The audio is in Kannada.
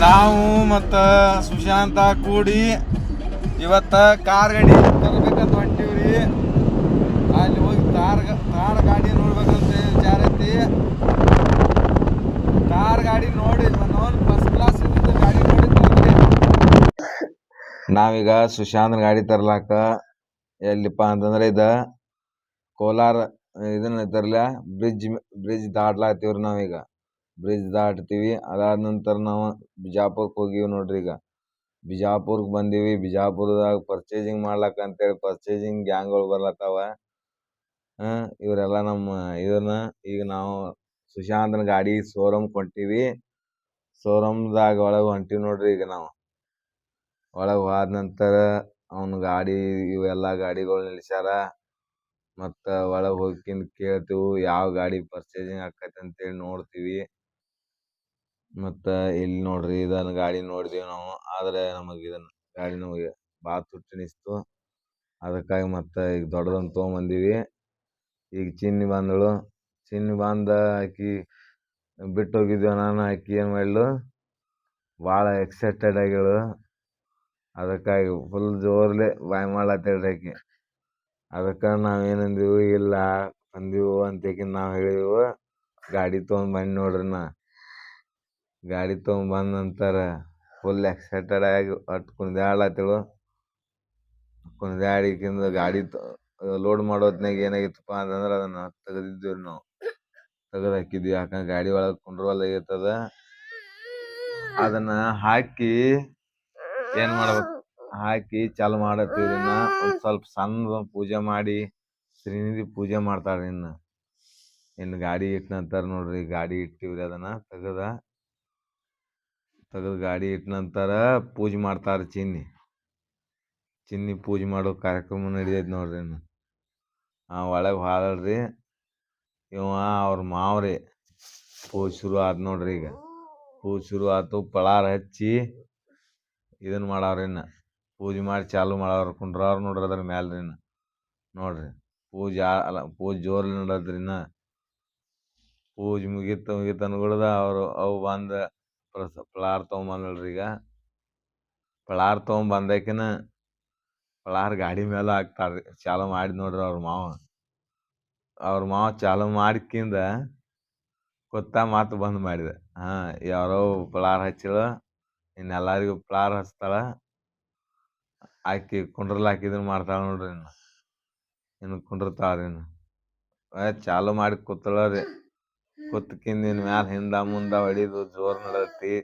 ನಾವು ಮತ್ತು ಸುಶಾಂತ ಕೂಡಿ ಇವತ್ತು ಕಾರ್ ಗಾಡಿ ತರಬೇಕಂತ ಹೊಂಟೀವ್ರಿ. ಅಲ್ಲಿ ಹೋಗಿ ತಾರ್ ಗಾಡಿ ನೋಡ್ಬೇಕಂತ ವಿಚಾರ ಐತಿ. ಕಾರ್ ಗಾಡಿ ನೋಡಿ ಫಸ್ಟ್ ಕ್ಲಾಸ್ ಗಾಡಿ ನೋಡಿ ನಾವೀಗ ಸುಶಾಂತನ ಗಾಡಿ ತರ್ಲಾಕ ಎಲ್ಲಿಪ್ಪ ಅಂತಂದ್ರೆ ಕೋಲಾರ ಇದನ್ನ ತರ್ಲ ಬ್ರಿಡ್ಜ್ ದಾಟ್ಲಾತೀವ್ರಿ. ನಾವೀಗ ಬ್ರಿಡ್ಜ್ ದಾಟ್ತೀವಿ. ಅದಾದ ನಂತರ ನಾವು ಬಿಜಾಪುರಕ್ಕೆ ಹೋಗಿವಿ ನೋಡ್ರಿ. ಈಗ ಬಿಜಾಪುರಕ್ಕೆ ಬಂದೀವಿ. ಬಿಜಾಪುರದಾಗ ಪರ್ಚೇಸಿಂಗ್ ಮಾಡ್ಲಾಕ ಅಂತೇಳಿ ಪರ್ಚೇಸಿಂಗ್ ಗ್ಯಾಂಗ್ಗಳು ಬರ್ಲತ್ತಾವ. ಇವರೆಲ್ಲ ನಮ್ಮ ಈಗ ನಾವು ಸುಶಾಂತನ ಗಾಡಿ ಶೋರೂಮ್ ಕೊಂಟೀವಿ. ಶೋರೂಮ್ದಾಗ ಒಳಗೆ ಹೊಂಟೀವಿ ನೋಡ್ರಿ. ಈಗ ನಾವು ಒಳಗೆ ಹೋದ ನಂತರ ಅವನ ಗಾಡಿ ಇವೆಲ್ಲ ಗಾಡಿಗಳು ನಿಲ್ಸ್ಯಾರ. ಮತ್ತು ಒಳಗೆ ಹೋಗಿಂದ ಕೇಳ್ತೀವಿ ಯಾವ ಗಾಡಿ ಪರ್ಚೇಸಿಂಗ್ ಆಕೈತೆ ಅಂತೇಳಿ ನೋಡ್ತೀವಿ. ಮತ್ತು ಇಲ್ಲಿ ನೋಡ್ರಿ ಇದನ್ನ ಗಾಡಿ ನೋಡಿದೀವಿ ನಾವು. ಆದರೆ ನಮಗೆ ಇದನ್ನ ಗಾಡಿ ನಮಗೆ ಭಾಳ ತುಟ್ಟಿನಿಸ್ತು. ಅದಕ್ಕಾಗಿ ಮತ್ತೆ ಈಗ ದೊಡ್ಡದನ್ನು ತೊಗೊಂಬಂದೀವಿ. ಈಗ ಚಿನ್ನಿ ಬಂದಳು. ಚಿನ್ನಿ ಬಂದ ಆಕಿ ಬಿಟ್ಟು ಹೋಗಿದ್ವಿ. ನಾನು ಆಕಿ ಏನು ಮಾಡಲು ಭಾಳ ಎಕ್ಸೈಟೆಡ್ ಆಗ್ಯಾಳು. ಅದಕ್ಕಾಗಿ ಫುಲ್ ಜೋರ್ಲೆ ಬಾಯ್ ಮಾಡ್ಲತ್ತೇಳ್ರಿ ಆಕಿ. ಅದಕ್ಕೆ ನಾವೇನಂದೀವಿ, ಇಲ್ಲ ಅಂದೀವು ಅಂತೇಕಿನ ನಾವು ಹೇಳಿದೆವು. ಗಾಡಿ ತೊಗೊಂಡ್ಬಂದು ನೋಡ್ರಿ. ಗಾಡಿ ತೊಗೊಂಬಂದ ನಂತರ ಫುಲ್ ಎಕ್ಸೈಟೆಡ್ ಆಗಿ ಒಟ್ಟು ಕುಣಿದಾಡ್ಲತ್ತೇಳು. ಕುಣಿದಾಡಿಕಿಂದ ಗಾಡಿ ಲೋಡ್ ಮಾಡೋ ಹೊತ್ನಾಗ ಏನಾಗಿತ್ತಪ್ಪ ಅಂತಂದ್ರೆ ಅದನ್ನು ತೆಗೆದಿದ್ದೀವಿ ನಾವು. ತೆಗೆದು ಹಾಕಿದ್ವಿ. ಯಾಕಂದ್ರೆ ಗಾಡಿ ಒಳಗೆ ಕುಂಡ್ರವಲ್ಲಾಗಿರ್ತದ. ಅದನ್ನು ಹಾಕಿ ಏನು ಮಾಡ್ಬೇಕು, ಹಾಕಿ ಚಾಲು ಮಾಡತ್ತೀವ್ರಿ. ಒಂದು ಸ್ವಲ್ಪ ಸಣ್ಣ ಪೂಜೆ ಮಾಡಿ ಶ್ರೀನಿಧಿ ಪೂಜೆ ಮಾಡ್ತಾಳೆ. ಇನ್ನು ಗಾಡಿ ಇಟ್ಟ ನಂತರ ನೋಡ್ರಿ ಗಾಡಿ ಇಟ್ಟಿವ್ರಿ. ಅದನ್ನು ತೆಗೆದು ಗಾಡಿ ಇಟ್ಟ ನಂತರ ಪೂಜೆ ಮಾಡ್ತಾರೆ. ಚಿನ್ನಿ ಪೂಜೆ ಮಾಡೋ ಕಾರ್ಯಕ್ರಮ ನಡಿತೈತಿ ನೋಡ್ರಿ. ಒಳಗೆ ಹಾಳಲ್ರಿ ಇವ ಅವ್ರ ಮಾವ್ರಿ. ಪೂಜೆ ಶುರು ಆತು ನೋಡ್ರಿ. ಈಗ ಪೂಜೆ ಶುರು ಆಯ್ತು. ಪಳಾರ ಹಚ್ಚಿ ಇದನ್ನು ಮಾಡವ್ರಿ. ಪೂಜೆ ಮಾಡಿ ಚಾಲು ಮಾಡವ್ರು. ಕುಂಡ್ರವ್ರು ನೋಡ್ರಿ ಅದ್ರ ಮ್ಯಾಲ್ರಿ. ನೋಡ್ರಿ ಪೂಜೆ ಜೋರ್ಲಿ ನೋಡದ್ರಿ. ಪೂಜೆ ಮುಗೀತು ಅನ್ಕೊಳ್ದ ಅವು ಬಂದು ಪಳಾರ್ ತೊಗೊಂಬಂದ್ರಿ. ಈಗ ಪಳಾರ್ ತೊಗೊಂಬಂದಕಿನ ಪಳಾರ್ ಗಾಡಿ ಮೇಲೆ ಹಾಕ್ತಾರ್ರಿ. ಚಾಲು ಮಾಡಿ ನೋಡ್ರಿ ಅವ್ರ ಮಾವ ಚಾಲು ಮಾಡ್ಕಿಂದ ಕೊತ್ತ ಮಾತು ಬಂದ್ ಮಾಡಿದೆ. ಯಾರೋ ಪಳಾರ್ ಹಚ್ಚಳು. ಇನ್ನೆಲ್ಲರಿಗೂ ಪಳಾರ್ ಹಚ್ತಾಳ. ಆಕಿ ಕುಂಡ್ರಲಾಕಿ ಇದನ್ನು ಮಾಡ್ತಾಳೆ ನೋಡ್ರಿ. ಇನ್ನು ಕುಂಡಿರ್ತಾಳ್ರಿ. ಚಾಲು ಮಾಡಿ ಕೂತಳ ರೀ. ಕುತ್ಕಿಂದ ಮ್ಯಾಲ ಹಿಂದ ಮುಂದೆ ಹೊಡಿದು ಜೋರು ನಡತಿ.